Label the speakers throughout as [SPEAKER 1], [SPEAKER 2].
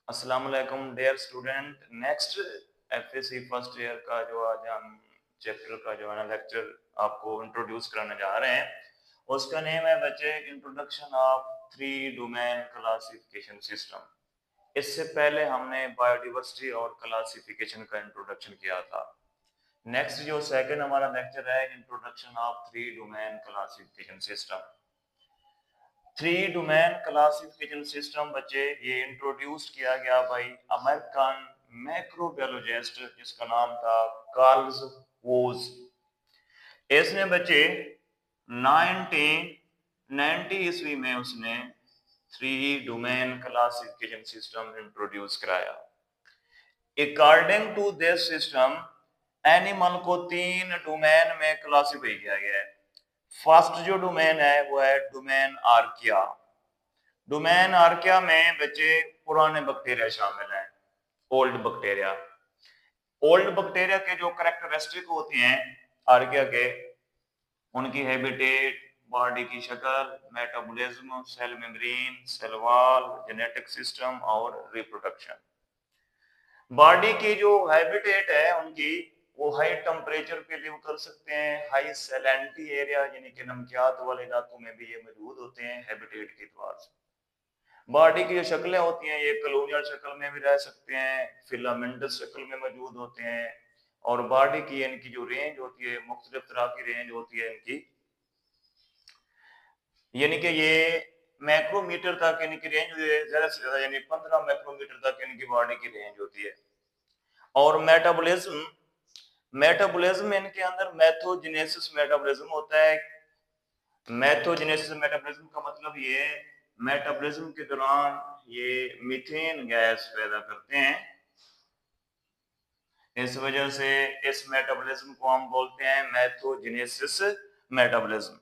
[SPEAKER 1] अस्सलाम वालेकुम dear student. Next FSc first year का जो आज हम चैप्टर का जो है ना लेक्चर आपको इंट्रोड्यूस कराने जा रहे हैं, उसका नेम है बच्चे introduction of three domain classification system. इससे पहले हमने बायोडाइवर्सिटी और क्लासिफिकेशन का इंट्रोडक्शन किया था। नेक्स्ट जो सेकंड हमारा लेक्चर है introduction of three domain classification system. Three domain classification system बच्चे ये इंट्रोड्यूस किया गया भाई अमेरिकन मैक्रोबायोलॉजिस्ट जिसका नाम था कार्ल्स वोज। इसने बच्चे 1990 ईस्वी में उसने three domain classification system introduce कराया। According to this system animal को तीन डोमेन में क्लासिफाई किया गया है। फर्स्ट जो डोमेन है वो है डोमेन आर्किया। डोमेन आर्किया में बच्चे पुराने बैक्टीरिया शामिल हैं, ओल्ड बैक्टीरिया। ओल्ड बैक्टीरिया के जो कैरेक्टरिस्टिक होते हैं आर्किया के, उनकी हैबिटेट, बॉडी की शक्ल, metabolism, cell membrane, cell wall, genetic system और रिप्रोडक्शन। बॉडी की जो हैबिटेट है उनकी, वो हाई टेम्परेचर पे लिव कर सकते हैं, हाई सैलिनिटी एरिया यानी कि नमकियात वाले इलाकों में भी ये मौजूद होते हैं हैबिटेट के एतबार से। बॉडी की जो शक्लें होती हैं ये कॉलोनियल शक्ल में भी रह सकते हैं, फिलामेंटस शक्ल में मौजूद होते हैं, और बॉडी की इनकी जो रेंज होती है मुख्तलिफ तरह की रेंज होती है इनकी, यानी कि ये माइक्रोमीटर तक इनकी रेंज ज्यादा से ज्यादा यानी 15 माइक्रोमीटर तक इनकी बॉडी की रेंज होती है। और मेटाबॉलिज्म इनके अंदर मैथोजेनेसिस मेटाबॉलिज्म होता है। मैथोजेनेसिस मेटाबॉलिज्म का मतलब ये है मेटाबॉलिज्म के दौरान ये मीथेन गैस पैदा करते हैं। इस वजह से इस मेटाबॉलिज्म को हम बोलते हैं मैथोजेनेसिस मेटाबॉलिज्म।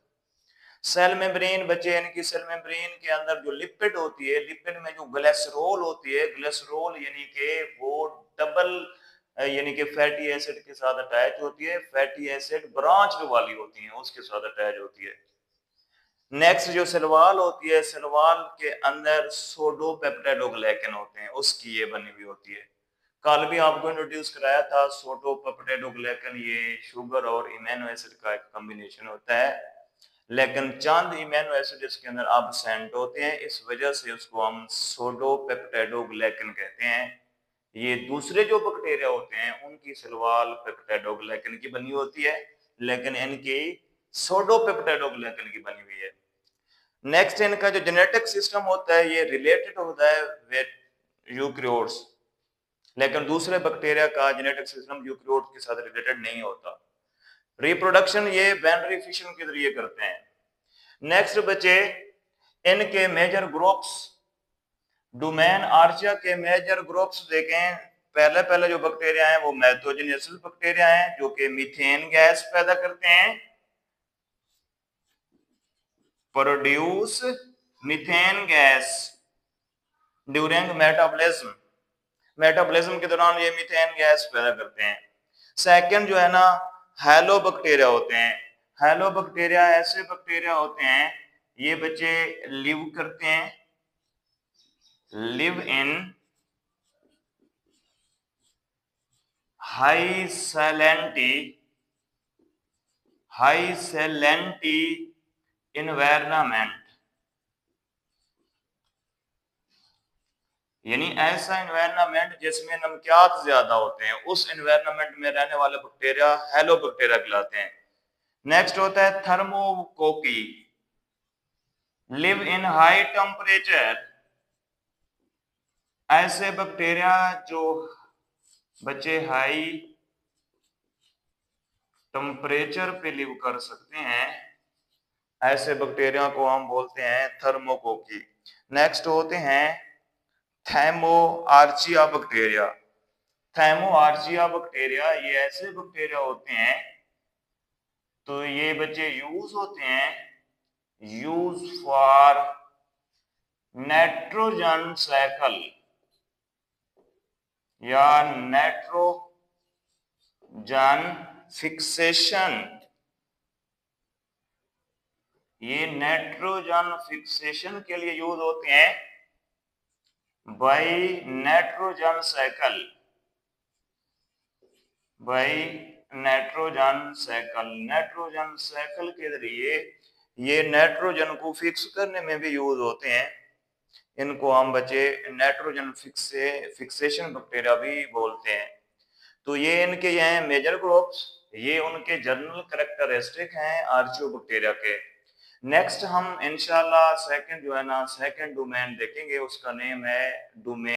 [SPEAKER 1] सेल मेम्ब्रेन बच्चे, इनकी सेल मेम्ब्रेन के अंदर जो लिपिड होती है, लिपिड में जो ग्लिसरॉल होती है, ग्लिसरॉल यानी कि वो डबल यानी कि फैटी एसिड के साथ अटैच होती है, फैटी एसिड ब्रांच वाली होती है उसके साथ अटैच होती है। नेक्स्ट जो सेलवाल होती है, सेलवाल के अंदर सोडोपेप्टाइडोग्लाइकन होते हैं, उसकी ये बनी हुई होती है। कल भी आपको इंट्रोड्यूस कराया था सोडोपेप्टाइडोग्लाइकन, ये शुगर और इमेनो एसिड का एक कॉम्बिनेशन होता है, लेकिन चंद इमेनो एसिड इसके अंदर एब्सेंट होते हैं, इस वजह से उसको हम सोडोपेप्टाइडोग्लाइकन कहते हैं। ये दूसरे जो बैक्टीरिया होते हैं उनकी सेलवाल पेप्टाइडोग्लाइकन की बनी होती है, लेकिन इनकी सोडोपेप्टाइडोग्लाइकन की बनी हुई है। नेक्स्ट इनका जो जेनेटिक सिस्टम होता है ये रिलेटेड होता है विद यूकैरियोट्स, लेकिन दूसरे बैक्टीरिया का जेनेटिक सिस्टम यूकैरियोट के साथ रिलेटेड नहीं होता। रिप्रोडक्शन ये बाइनरी फिशन के जरिए करते हैं। नेक्स्ट बच्चे इनके मेजर ग्रुप्स, डोमेन आर्चिया के मेजर ग्रुप्स देखें। पहले जो बैक्टीरिया हैं वो मैथोजेनेसिस बैक्टीरिया हैं जो कि मीथेन गैस पैदा करते हैं, produce methane gas during metabolism. Metabolism के दौरान ये मीथेन गैस पैदा करते हैं। सेकंड जो है ना हेलो बैक्टीरिया होते हैं। हेलो बैक्टीरिया ऐसे बैक्टीरिया होते हैं, ये बच्चे लिव करते हैं, लिव इन हाई सैलेंटी इन्वायरमेंट, यानी ऐसा एनवायरनमेंट जिसमें नमकियात ज्यादा होते हैं, उस एनवायरनमेंट में रहने वाले बैक्टीरिया हेलो बैक्टीरिया कहलाते हैं। नेक्स्ट होता है थर्मोकोकी, लिव इन हाई टेम्परेचर। ऐसे बैक्टीरिया जो बच्चे हाई टेम्परेचर पे लिव कर सकते हैं, ऐसे बैक्टीरिया को हम बोलते हैं थर्मोकोकी। नेक्स्ट होते हैं थैमोआर्चिया बैक्टीरिया। थैमोआर्चिया बैक्टीरिया ये ऐसे बैक्टीरिया होते हैं, तो ये बच्चे यूज होते हैं यूज फॉर नाइट्रोजन साइकिल या नाइट्रोजन फिक्सेशन। ये नाइट्रोजन फिक्सेशन के लिए यूज होते हैं। By nitrogen cycle, by nitrogen cycle, nitrogen cycle के जरिए ये नाइट्रोजन को फिक्स करने में भी यूज होते हैं। इनको हम बच्चे नाइट्रोजन फिक्सेशन बैक्टीरिया भी बोलते हैं। तो ये इनके ये हैं मेजर ग्रुप्स, ये उनके जनरल कैरेक्टरिस्टिक हैं आर्चियोबैक्टीरिया के। नेक्स्ट हम इंशाल्लाह सेकंड जो है ना सेकंड डोमेन देखेंगे, उसका नेम है डोमेन